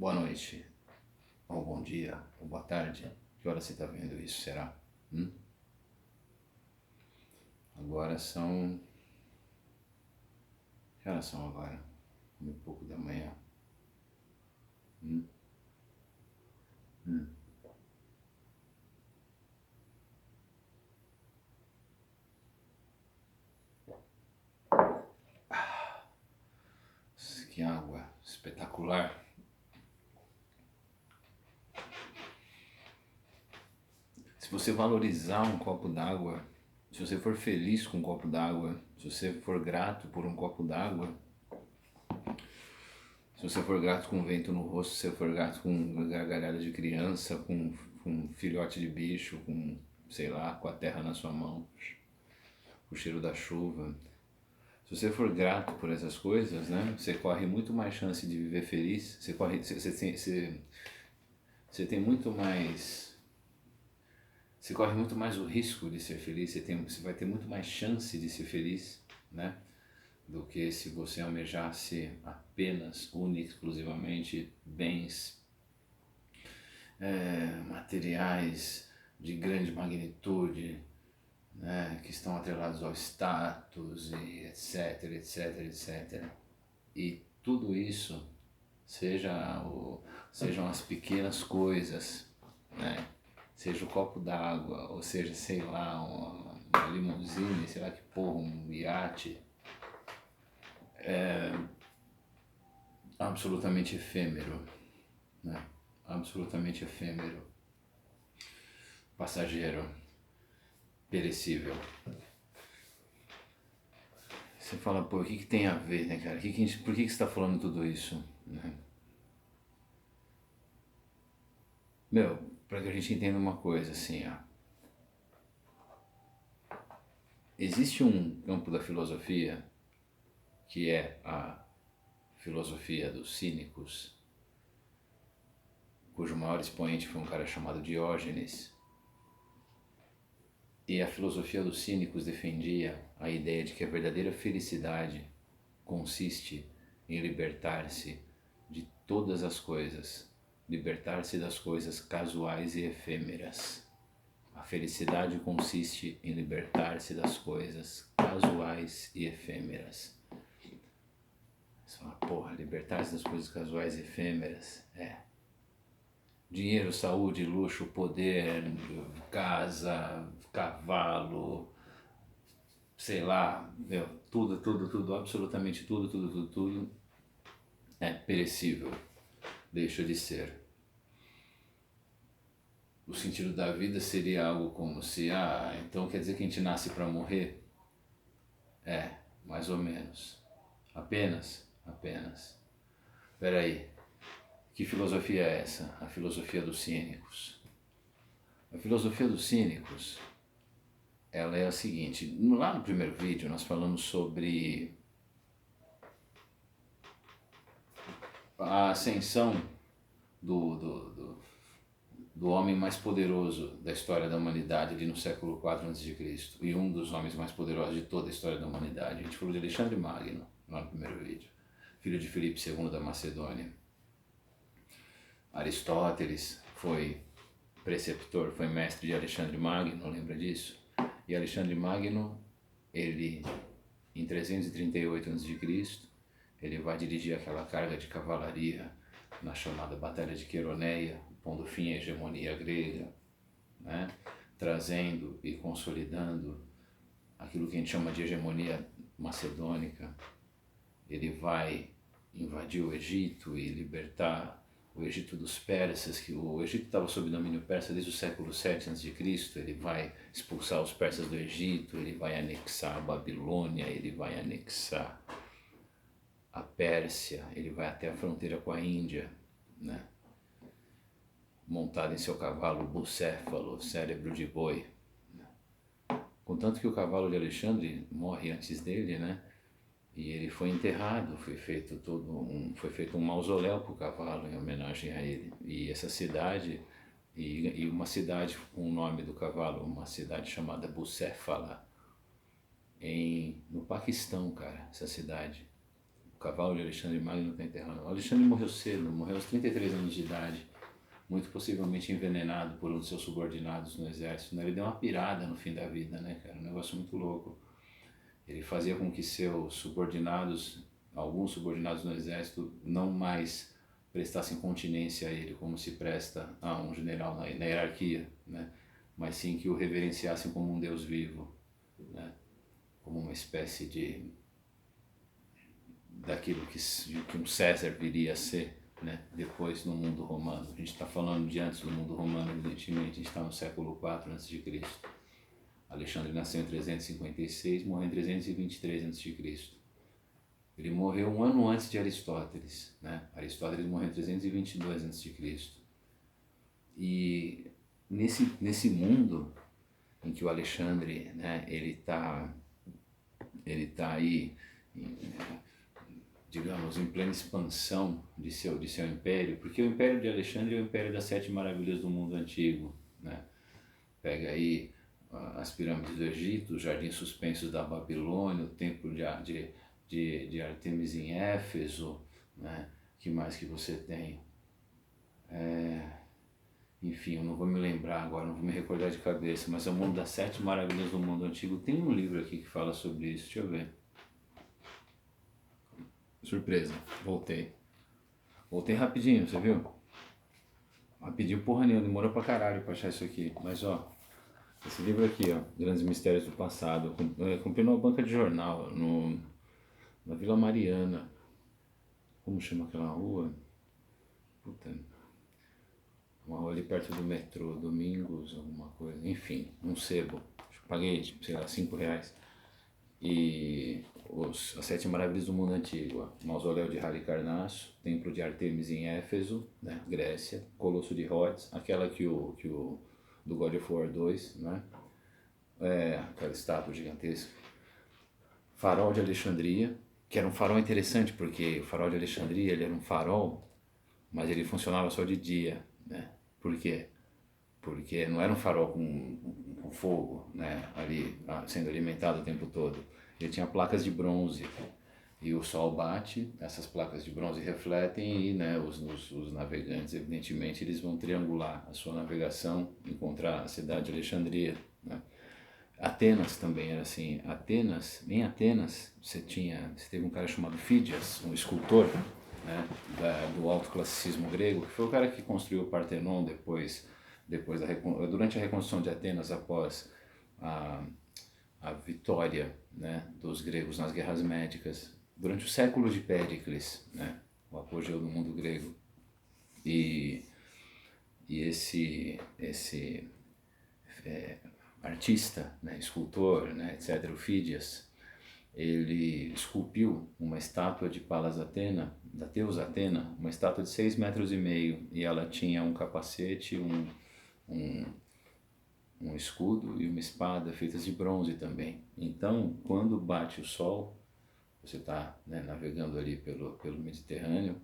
boa noite, ou bom dia, ou boa tarde. Que hora você está vendo isso, será? Agora são... Que horas são agora? 1:pouco da manhã. Hum? Hum. Que água espetacular. Se você valorizar um copo d'água, se você for feliz com um copo d'água, se você for grato por um copo d'água, se você for grato com o vento no rosto, se você for grato com gargalhada de criança, com um filhote de bicho, com, sei lá, com a terra na sua mão, o cheiro da chuva. Se você for grato por essas coisas, né, você corre muito mais chance de viver feliz, você tem muito mais... Você corre muito mais o risco de ser feliz, você vai ter muito mais chance de ser feliz, né? Do que se você almejasse apenas, única, exclusivamente bens materiais de grande magnitude, né? Que estão atrelados ao status e etc, etc, etc. E tudo isso, sejam as pequenas coisas, né? Seja o copo d'água, ou seja, sei lá, uma limusine, sei lá que porra, um iate, absolutamente efêmero, né? Absolutamente efêmero, passageiro, perecível. Você fala, pô, o que tem a ver, né, cara? Por que você está falando tudo isso, né? Meu, para que a gente entenda uma coisa, assim, ó. Existe um campo da filosofia que é a filosofia dos cínicos, cujo maior expoente foi um cara chamado Diógenes. E a filosofia dos cínicos defendia a ideia de que a verdadeira felicidade consiste em libertar-se de todas as coisas, libertar-se das coisas casuais e efêmeras. A felicidade consiste em libertar-se das coisas casuais e efêmeras. Você fala, porra, libertar-se das coisas casuais e efêmeras, dinheiro, saúde, luxo, poder, casa, cavalo, sei lá, meu, tudo, absolutamente tudo é perecível, deixa de ser. O sentido da vida seria algo como se, então quer dizer que a gente nasce para morrer? Mais ou menos. Apenas. Peraí, que filosofia é essa? A filosofia dos cínicos. A filosofia dos cínicos, ela é a seguinte, lá no primeiro vídeo nós falamos sobre a ascensão do homem mais poderoso da história da humanidade ali no século IV a.C. e um dos homens mais poderosos de toda a história da humanidade. A gente falou de Alexandre Magno lá no primeiro vídeo, filho de Filipe II da Macedônia. Aristóteles foi preceptor, foi mestre de Alexandre Magno, lembra disso? E Alexandre Magno, ele, em 338 a.C., ele vai dirigir aquela carga de cavalaria na chamada Batalha de Queroneia, pondo fim à hegemonia grega, né? Trazendo e consolidando aquilo que a gente chama de hegemonia macedônica. Ele vai invadir o Egito e libertar o Egito dos persas, que o Egito estava sob domínio persa desde o século VII a.C., ele vai expulsar os persas do Egito, ele vai anexar a Babilônia, ele vai anexar a Pérsia, ele vai até a fronteira com a Índia, né? Montado em seu cavalo bucéfalo, cérebro de boi. Contanto que o cavalo de Alexandre morre antes dele, né? E ele foi enterrado, foi feito um mausoléu para o cavalo em homenagem a ele. E essa cidade, e uma cidade com o nome do cavalo, uma cidade chamada Bucéfala, no Paquistão, cara, essa cidade. cavalo de Alexandre Magno está enterrado. O Alexandre morreu cedo, morreu aos 33 anos de idade, muito possivelmente envenenado por um dos seus subordinados no exército, né? Ele deu uma pirada no fim da vida, né, cara? Um negócio muito louco. Ele fazia com que seus subordinados, alguns subordinados no exército, não mais prestassem continência a ele, como se presta a um general na hierarquia, né? Mas sim que o reverenciassem como um Deus vivo, né? Como uma espécie de daquilo que um César viria a ser, né? Depois no mundo romano. A gente está falando de antes do mundo romano, evidentemente, a gente está no século IV a.C. Alexandre nasceu em 356, morreu em 323 a.C. Ele morreu um ano antes de Aristóteles, né? Aristóteles morreu em 322 a.C. E nesse mundo em que o Alexandre, né, ele tá aí, digamos, em plena expansão de seu império, porque o império de Alexandre é o império das 7 maravilhas do mundo antigo, né? Pega aí as pirâmides do Egito, os jardins suspensos da Babilônia, o templo de Artemis em Éfeso, né? Que mais que você tem? Enfim, eu não vou me lembrar agora, não vou me recordar de cabeça, mas é o mundo das 7 maravilhas do mundo antigo. Tem um livro aqui que fala sobre isso, deixa eu ver. Surpresa, voltei. Voltei rapidinho, você viu? Rapidinho porra nenhuma, demorou pra caralho pra achar isso aqui. Mas ó, esse livro aqui, ó, Grandes Mistérios do Passado, eu comprei numa banca de jornal, na Vila Mariana. Como chama aquela rua? Puta, uma rua ali perto do metrô, Domingos, alguma coisa, enfim, um sebo. Paguei, sei lá, R$5. E as 7 maravilhas do mundo antigo, ó. Mausoléu de Halicarnasso, Templo de Artemis em Éfeso, né, Grécia, Colosso de Rhodes, aquela do God of War 2, né? Aquela estátua gigantesca. Farol de Alexandria, que era um farol interessante, porque o farol de Alexandria ele era um farol, mas ele funcionava só de dia, né? Por quê? Porque não era um farol com fogo, né, ali sendo alimentado o tempo todo. Ele tinha placas de bronze e o sol bate, essas placas de bronze refletem e, né, os navegantes, evidentemente, eles vão triangular a sua navegação, encontrar a cidade de Alexandria, né? Atenas também era assim. Em Atenas, você teve um cara chamado Fídias, um escultor, né, do alto classicismo grego, que foi o cara que construiu o Partenon durante a reconstrução de Atenas após a vitória, né, dos gregos nas guerras médicas, durante o século de Péricles, né, o apogeu do mundo grego. E esse artista, né, escultor, né, etc., o Fídias, ele esculpiu uma estátua de Palas Atena, da deusa Atena, uma estátua de 6,5 metros, e ela tinha um capacete, um escudo e uma espada feitas de bronze também. Então, quando bate o sol, você está, né, navegando ali pelo Mediterrâneo,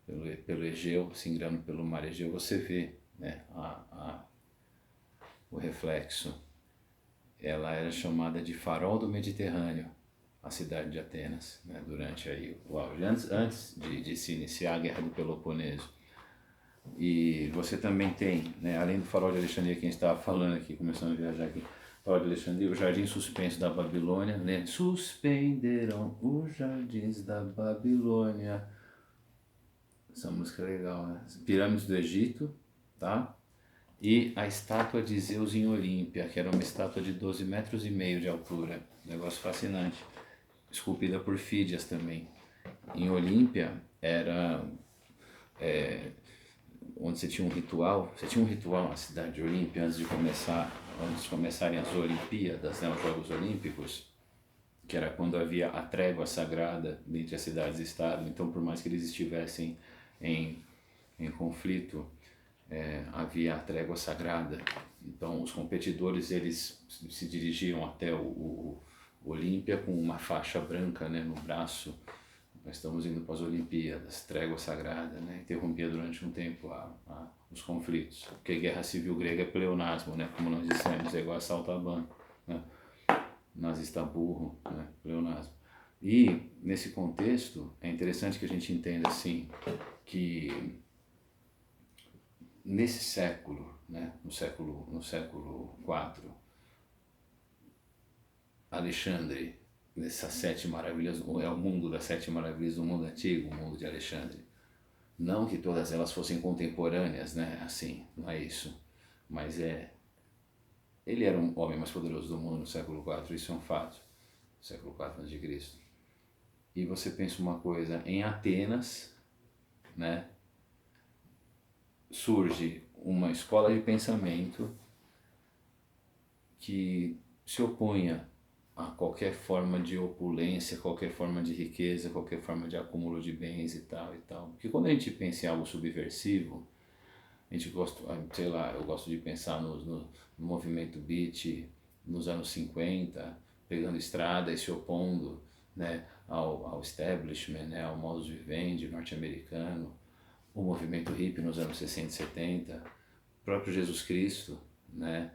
pelo Egeu, se ingrando pelo mar Egeu, você vê, né, o reflexo. Ela era chamada de Farol do Mediterrâneo, a cidade de Atenas, né, durante aí o auge, antes de se iniciar a Guerra do Peloponeso. E você também tem, né, além do Farol de Alexandria, que a gente estava falando aqui, começando a viajar aqui, Farol de Alexandria, o Jardim Suspenso da Babilônia, né? Suspenderam os jardins da Babilônia. Essa música é legal, né? Pirâmides do Egito, tá? E a estátua de Zeus em Olímpia, que era uma estátua de 12,5 metros de altura. Negócio fascinante. Esculpida por Fídias também. Em Olímpia era onde você tinha um ritual na cidade de Olímpia antes de começarem as Olimpíadas, né, os Jogos Olímpicos, que era quando havia a trégua sagrada entre as cidades e Estado. Então, por mais que eles estivessem em conflito, havia a trégua sagrada. Então, os competidores eles se dirigiam até o Olímpia com uma faixa branca, né, no braço. Nós estamos indo para as Olimpíadas, trégua sagrada, né? Interrompia durante um tempo os conflitos. Porque a guerra civil grega é pleonasmo, né? Como nós dissemos, é igual assalto a banco, né? Nazista burro, né? Pleonasmo. E, nesse contexto, é interessante que a gente entenda assim, que nesse século, né, no século IV, Alexandre, nessas sete maravilhas, é o mundo das sete maravilhas do mundo antigo, o mundo de Alexandre. Não que todas elas fossem contemporâneas, né, assim, não é isso. Mas ele era o homem mais poderoso do mundo no século IV, isso é um fato. Século IV a.C. E você pensa uma coisa, em Atenas, né, surge uma escola de pensamento que se opunha a qualquer forma de opulência, qualquer forma de riqueza, qualquer forma de acúmulo de bens e tal e tal. Porque quando a gente pensa em algo subversivo, a gente gosta, sei lá, eu gosto de pensar no movimento beat nos anos 50, pegando estrada e se opondo, né, ao establishment, né, ao modus vivendi norte-americano, o movimento hippie nos anos 60 e 70, o próprio Jesus Cristo, né,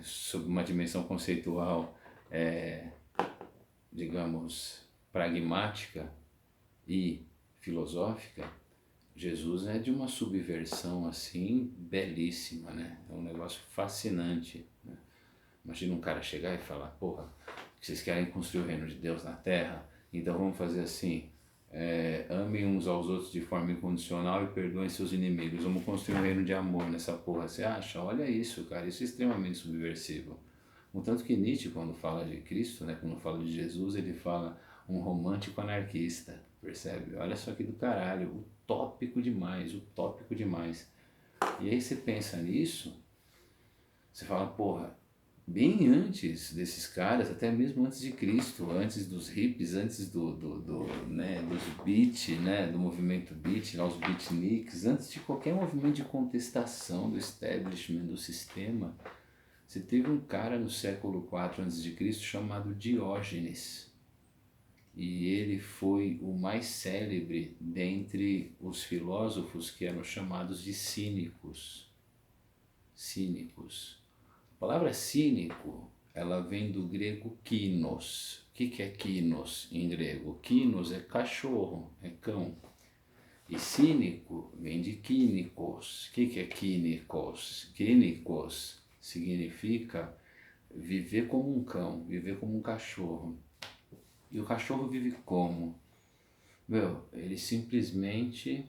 sob uma dimensão conceitual, digamos, pragmática e filosófica. Jesus é de uma subversão assim belíssima, né? É um negócio fascinante, né? Imagina um cara chegar e falar, porra, vocês querem construir o reino de Deus na Terra? Então vamos fazer assim, amem uns aos outros de forma incondicional e perdoem seus inimigos. Vamos construir um reino de amor nessa porra. Você acha? Olha isso, cara, isso é extremamente subversivo. Um tanto que Nietzsche, quando fala de Cristo, né, quando fala de Jesus, ele fala um romântico anarquista, percebe? Olha só que do caralho, utópico demais, utópico demais. E aí você pensa nisso, você fala, porra, bem antes desses caras, até mesmo antes de Cristo, antes dos hippies, antes né, dos beat, né, do movimento beat, lá os beatniks, antes de qualquer movimento de contestação do establishment, do sistema, você teve um cara no século IV a.C. chamado Diógenes. E ele foi o mais célebre dentre os filósofos que eram chamados de cínicos. Cínicos. A palavra cínico, ela vem do grego kinos. O que é kinos em grego? Kinos é cachorro, é cão. E cínico vem de kínikos. O que é kínikos? Kínikos significa viver como um cão, viver como um cachorro. E o cachorro vive como? Meu, ele simplesmente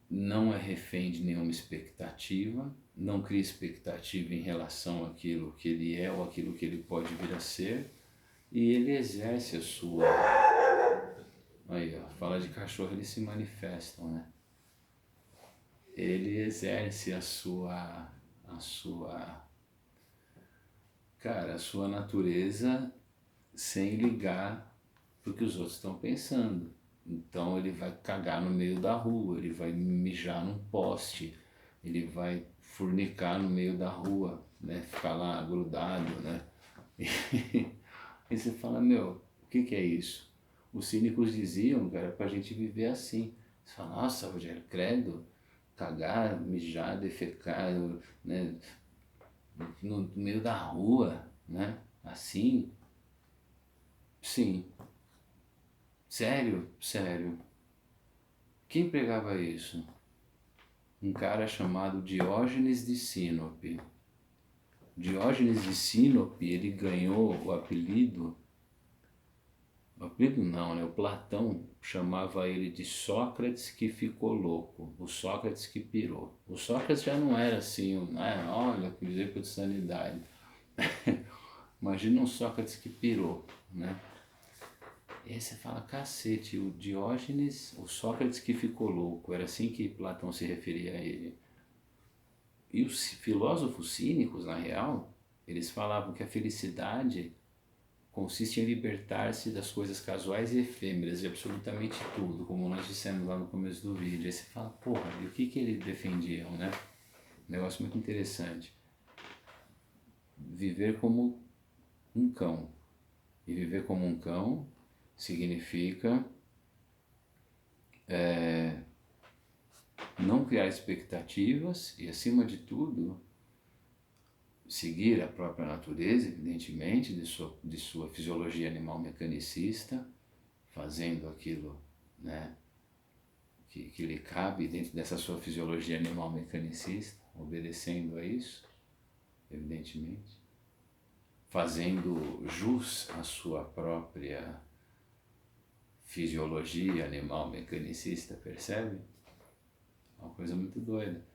não é refém de nenhuma expectativa, não cria expectativa em relação àquilo que ele é ou aquilo que ele pode vir a ser, e ele exerce a sua... Aí, ó, fala de cachorro, eles se manifestam, né? Ele exerce cara, a sua natureza sem ligar pro que os outros estão pensando. Então ele vai cagar no meio da rua, ele vai mijar num poste, ele vai fornicar no meio da rua, né? Ficar lá grudado, né? E você fala, meu, o que é isso? Os cínicos diziam, cara, pra gente viver assim. Você fala, nossa, Rogério, credo, cagar, mijar, defecar, né? No meio da rua, né? Assim, sim. Sério? Sério. Quem pregava isso? Um cara chamado Diógenes de Sinope. Diógenes de Sinope, ele ganhou o apelido não, né? O Platão chamava ele de Sócrates que ficou louco, o Sócrates que pirou. O Sócrates já não era assim, né? Olha, que exemplo de sanidade. Imagina um Sócrates que pirou, né? E aí você fala, cacete, o Diógenes, o Sócrates que ficou louco, era assim que Platão se referia a ele. E os filósofos cínicos, na real, eles falavam que a felicidade consiste em libertar-se das coisas casuais e efêmeras, de absolutamente tudo, como nós dissemos lá no começo do vídeo. Aí você fala, porra, e o que eles defendiam, né? Um negócio muito interessante. Viver como um cão. E viver como um cão significa não criar expectativas e, acima de tudo, seguir a própria natureza, evidentemente, de sua fisiologia animal mecanicista, fazendo aquilo, né, que lhe cabe dentro dessa sua fisiologia animal mecanicista, obedecendo a isso, evidentemente, fazendo jus à sua própria fisiologia animal mecanicista, percebe? É uma coisa muito doida.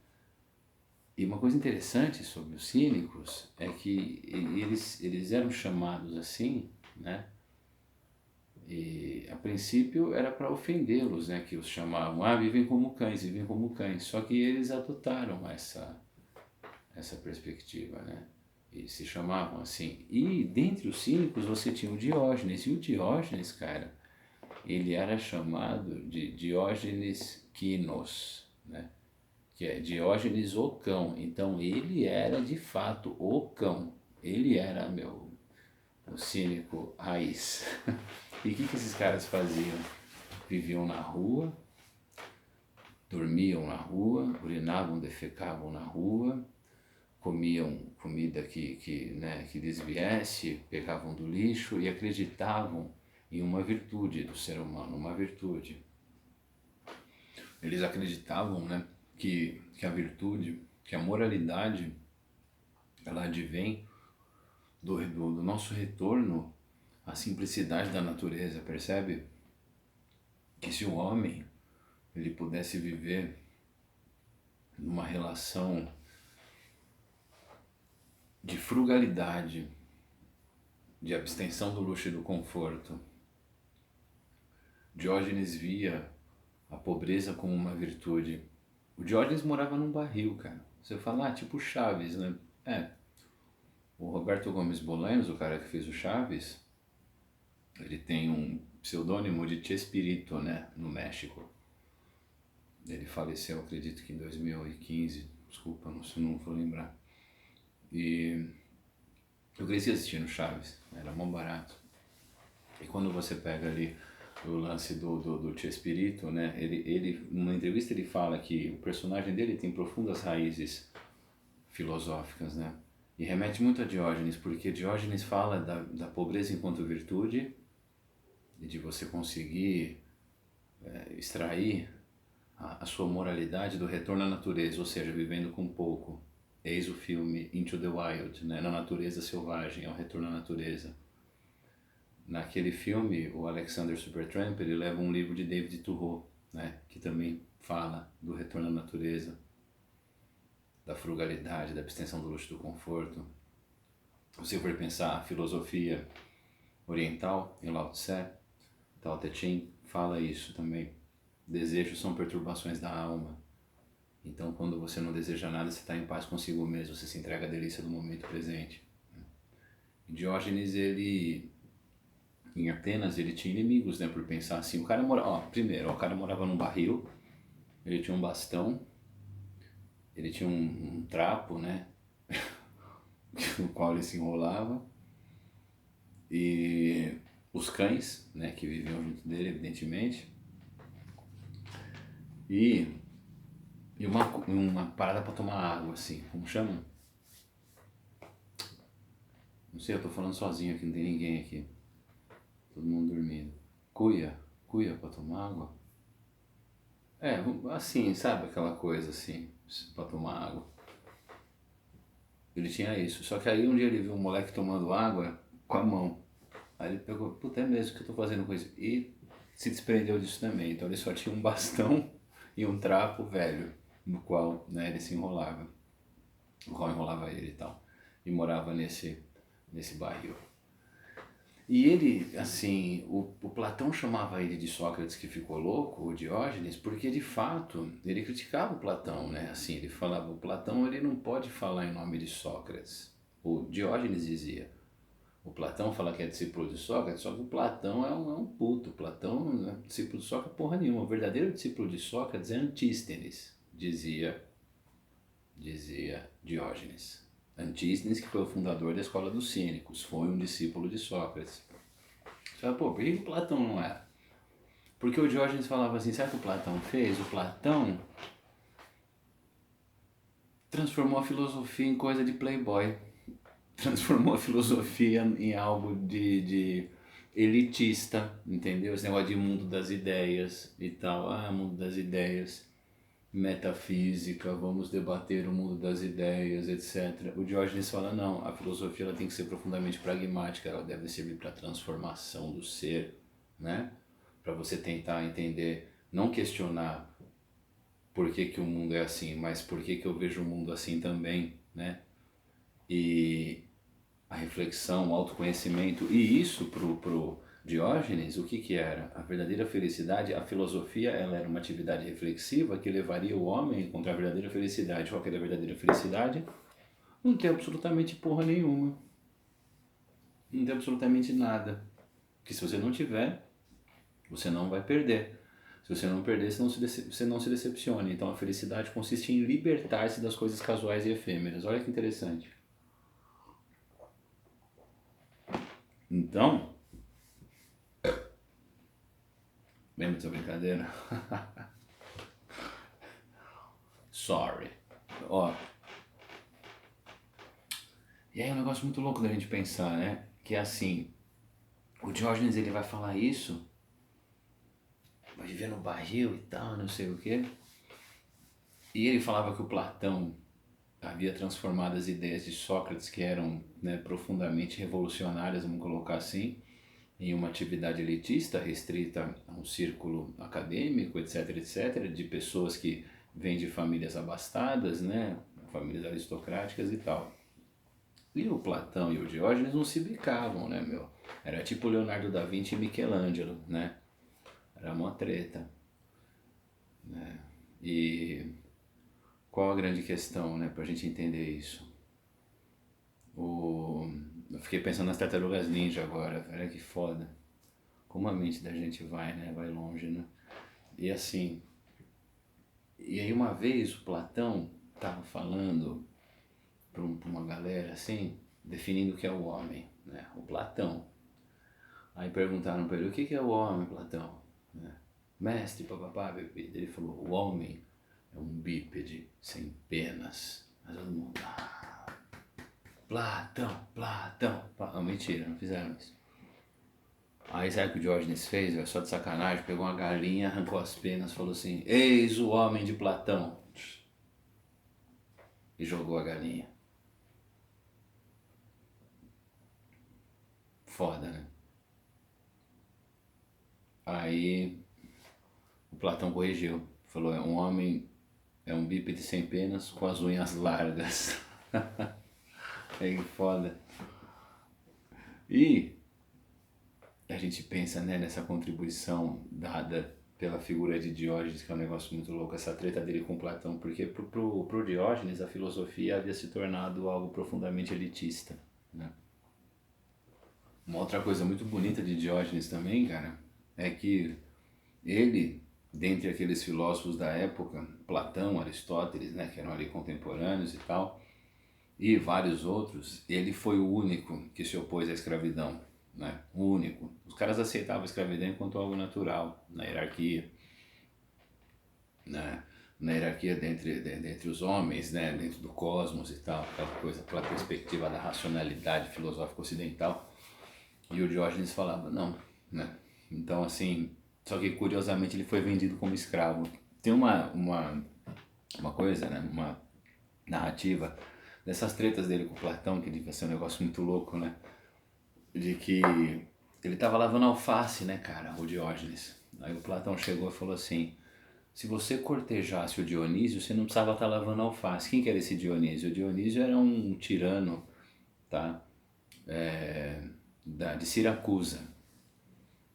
E uma coisa interessante sobre os cínicos é que eles eram chamados assim, né? E a princípio era para ofendê-los, né? Que os chamavam, vivem como cães, vivem como cães. Só que eles adotaram essa perspectiva, né? E se chamavam assim. E dentre os cínicos você tinha o Diógenes. E o Diógenes, cara, ele era chamado de Diógenes Quinos, né? Que é Diógenes o cão. Então ele era de fato o cão. Ele era o cínico raiz. E o que esses caras faziam? Viviam na rua, dormiam na rua, urinavam, defecavam na rua, comiam comida que lhes viesse, pegavam do lixo e acreditavam em uma virtude do ser humano, uma virtude. Eles acreditavam, né, que a virtude, que a moralidade, ela advém do nosso retorno à simplicidade da natureza, percebe? Que se o homem ele pudesse viver numa relação de frugalidade, de abstenção do luxo e do conforto, Diógenes via a pobreza como uma virtude. O Diógenes morava num barril, cara. Você fala, tipo Chaves, né? O Roberto Gomes Bolaños, o cara que fez o Chaves, ele tem um pseudônimo de Chespirito, né? No México. Ele faleceu, acredito que em 2015, desculpa, não vou lembrar. E eu cresci assistindo Chaves, era mó barato. E quando você pega ali o lance do Chespirito, né? Ele, numa entrevista ele fala que o personagem dele tem profundas raízes filosóficas, né? E remete muito a Diógenes, porque Diógenes fala da pobreza enquanto virtude e de você conseguir extrair a sua moralidade do retorno à natureza, ou seja, vivendo com pouco. Eis o filme Into the Wild, né? Na natureza selvagem, é o retorno à natureza. Naquele filme, o Alexander Supertramp, ele leva um livro de David Thoreau, né? Que também fala do retorno à natureza, da frugalidade, da abstenção do luxo e do conforto. Se você for pensar a filosofia oriental, em Lao Tse, Tao Te Ching, fala isso também. Desejos são perturbações da alma. Então, quando você não deseja nada, você está em paz consigo mesmo, você se entrega à delícia do momento presente. E Diógenes, ele, em Atenas, ele tinha inimigos, né, por pensar assim. O cara o cara morava num barril, ele tinha um bastão, ele tinha um trapo, né, no qual ele se enrolava, e os cães, né, que viviam junto dele, evidentemente, e uma parada para tomar água, assim, como chama? Não sei, eu tô falando sozinho aqui, não tem ninguém aqui, todo mundo dormindo. Cuia para tomar água? Assim, sabe aquela coisa assim, para tomar água. Ele tinha isso, só que aí um dia ele viu um moleque tomando água com a mão. Aí ele pegou, puta, é mesmo que eu tô fazendo com isso? E se desprendeu disso também. Então ele só tinha um bastão e um trapo velho, no qual, né, ele se enrolava. O qual enrolava ele e tal. E morava nesse barril. E ele, assim, o Platão chamava ele de Sócrates que ficou louco, o Diógenes, porque de fato ele criticava o Platão, né? Assim, ele falava, o Platão ele não pode falar em nome de Sócrates. O Diógenes dizia, o Platão fala que é discípulo de Sócrates, só que o Platão é um puto. O Platão não é discípulo de Sócrates porra nenhuma. O verdadeiro discípulo de Sócrates é Antístenes, dizia Diógenes. Antístenes, que foi o fundador da escola dos cínicos, foi um discípulo de Sócrates. Você fala, por que o Platão não é? Porque o Diógenes falava assim, sabe o que o Platão fez? O Platão transformou a filosofia em coisa de playboy. transformou a filosofia em algo de elitista, entendeu? Esse negócio de mundo das ideias e tal. Ah, mundo das ideias, metafísica, vamos debater o mundo das ideias, etc. O Diógenes fala, não, a filosofia ela tem que ser profundamente pragmática, ela deve servir para a transformação do ser, né? Para você tentar entender, não questionar por que, que o mundo é assim, mas por que, que eu vejo o mundo assim também, né? E a reflexão, o autoconhecimento, e isso pro Diógenes, o que que era? A verdadeira felicidade, a filosofia, ela era uma atividade reflexiva que levaria o homem a encontrar a verdadeira felicidade. Qual que era a verdadeira felicidade? Não tem absolutamente porra nenhuma. Não tem absolutamente nada. Porque se você não tiver, você não vai perder. Se você não perder, você não se decepcione. Então a felicidade consiste em libertar-se das coisas casuais e efêmeras. Olha que interessante. Então, lembra dessa brincadeira? Sorry. Ó. E aí é um negócio muito louco da gente pensar, né? Que é assim, o Diógenes ele vai falar isso, vai viver no barril e tal, não sei o quê. E ele falava que o Platão havia transformado as ideias de Sócrates, que eram, né, profundamente revolucionárias, vamos colocar assim, em uma atividade elitista restrita a um círculo acadêmico, etc, etc, de pessoas que vêm de famílias abastadas, né, famílias aristocráticas e tal. E o Platão e o Diógenes não se bicavam, né, meu? Era tipo Leonardo da Vinci e Michelangelo, né? Era uma treta, né? E qual a grande questão, né, pra gente entender isso? Eu fiquei pensando nas tartarugas ninja agora, olha que foda. Como a mente da gente vai, né? Vai longe, né? E assim, e aí uma vez o Platão tava falando pra uma galera assim, definindo o que é o homem, né? O Platão. Aí perguntaram para ele, o que é o homem, Platão? Né? Mestre, papapá, bebida. Ele falou, o homem é um bípede sem penas. Mas todo mundo, Platão, Platão. Mentira, não fizeram isso. Aí sabe o que o Diógenes fez? Só de sacanagem, pegou uma galinha, arrancou as penas, falou assim, eis o homem de Platão. E jogou a galinha. Foda, né? Aí o Platão corrigiu. Falou, é um homem, é um bípede sem penas com as unhas largas. É foda. E a gente pensa, né, nessa contribuição dada pela figura de Diógenes, que é um negócio muito louco, essa treta dele com Platão, porque pro Diógenes a filosofia havia se tornado algo profundamente elitista, né? Uma outra coisa muito bonita de Diógenes também, cara, é que ele, dentre aqueles filósofos da época, Platão, Aristóteles, né, que eram ali contemporâneos e tal, e vários outros, ele foi o único que se opôs à escravidão, né? O único. Os caras aceitavam a escravidão enquanto algo natural, na hierarquia, né? Na hierarquia dentre os homens, né? Dentro do cosmos e tal, aquela coisa, aquela perspectiva da racionalidade filosófica ocidental. E o Diógenes falava, não, né? Então, assim, só que curiosamente ele foi vendido como escravo. Tem uma coisa, né? Uma narrativa dessas tretas dele com o Platão, que devia ser um negócio muito louco, né? De que ele tava lavando alface, né, cara, o Diógenes. Aí o Platão chegou e falou assim, se você cortejasse o Dionísio, você não precisava estar lavando alface. Quem que era esse Dionísio? O Dionísio era um tirano, tá? De Siracusa.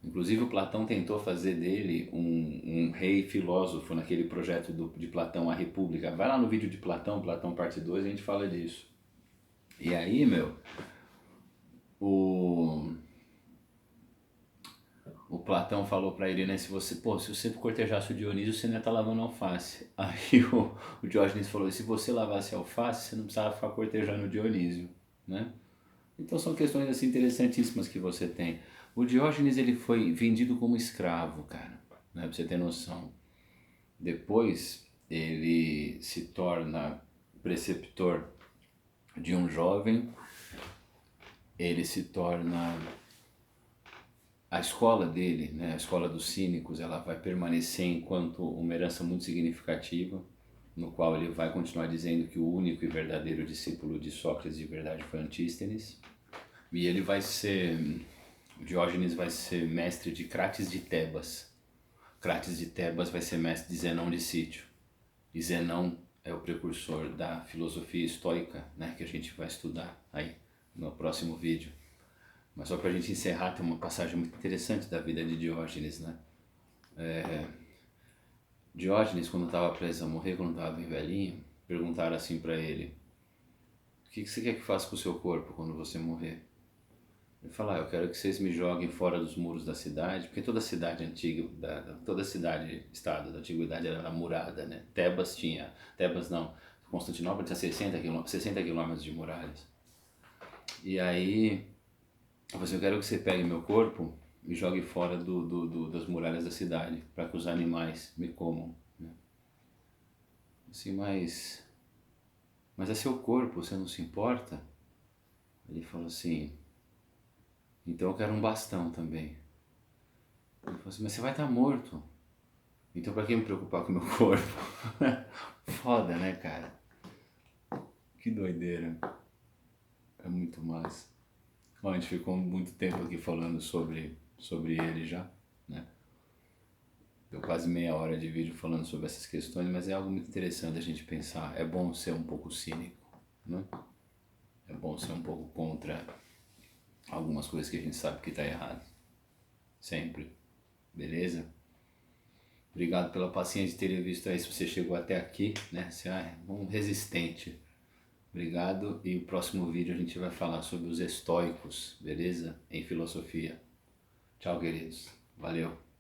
Inclusive o Platão tentou fazer dele um rei filósofo naquele projeto de Platão, a República. Vai lá no vídeo de Platão, Platão parte 2, a gente fala disso. E aí, meu, o Platão falou pra ele, né, se você cortejasse o Dionísio, você não ia estar lavando alface. Aí o Diógenes falou, se você lavasse alface, você não precisava ficar cortejando o Dionísio, né? Então são questões assim interessantíssimas que você tem. O Diógenes ele foi vendido como escravo, cara, né, pra você ter noção. Depois ele se torna preceptor de um jovem ele se torna... A escola dele, né, a escola dos cínicos, ela vai permanecer enquanto uma herança muito significativa, no qual ele vai continuar dizendo que o único e verdadeiro discípulo de Sócrates de verdade foi Antístenes. E ele vai ser... Diógenes vai ser mestre de Crates de Tebas. Crates de Tebas vai ser mestre de Zenão de Cítio. E Zenão é o precursor da filosofia estoica, né, que a gente vai estudar aí no próximo vídeo. Mas só para a gente encerrar, tem uma passagem muito interessante da vida de Diógenes, né? Diógenes, quando estava prestes a morrer, quando estava bem velhinho, perguntaram assim para ele: o que você quer que faça com o seu corpo quando você morrer? Ele falou: eu quero que vocês me joguem fora dos muros da cidade, porque toda cidade antiga, toda cidade-estado da antiguidade era murada, né? Tebas não, Constantinopla tinha 60 quilômetros de muralhas. E aí... Eu falei assim: eu quero que você pegue meu corpo e jogue fora das muralhas da cidade, para que os animais me comam. Né? Assim, mas é seu corpo, você não se importa? Ele falou assim: então eu quero um bastão também. Ele falou assim: mas você vai estar morto. Então para que me preocupar com o meu corpo? Foda, né, cara? Que doideira. É muito massa. Bom, a gente ficou muito tempo aqui falando sobre ele já, né? Deu quase meia hora de vídeo falando sobre essas questões, mas é algo muito interessante a gente pensar. É bom ser um pouco cínico, né? É bom ser um pouco contra algumas coisas que a gente sabe que está errado. Sempre. Beleza? Obrigado pela paciência de ter visto aí, se você chegou até aqui, né? Você é um resistente. Obrigado, e o próximo vídeo a gente vai falar sobre os estoicos, beleza? Em filosofia. Tchau, queridos. Valeu.